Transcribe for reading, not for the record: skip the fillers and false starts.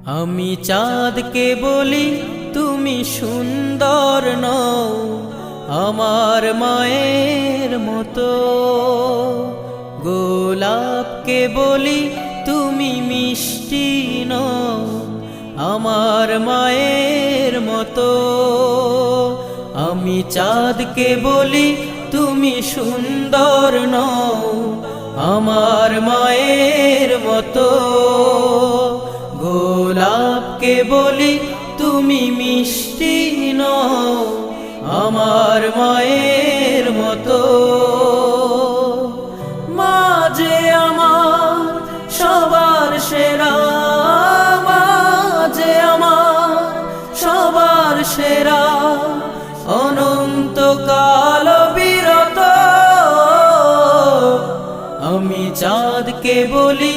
আমি চাঁদকে বলি তুমি সুন্দর নও আমার মায়ের মতো, গোলাপকে বলি তুমি মিষ্টি নও আমার মায়ের মতো। আমি চাঁদকে বলি তুমি সুন্দর নও আমার মায়ের মতো, গোলাপকে বলি তুমি মিষ্টি নও আমার মায়ের মতো। মা যে আমার সবার সেরা, মা যে আমার সবার সেরা, অনন্তকাল বিরত। আমি চাঁদকে বলি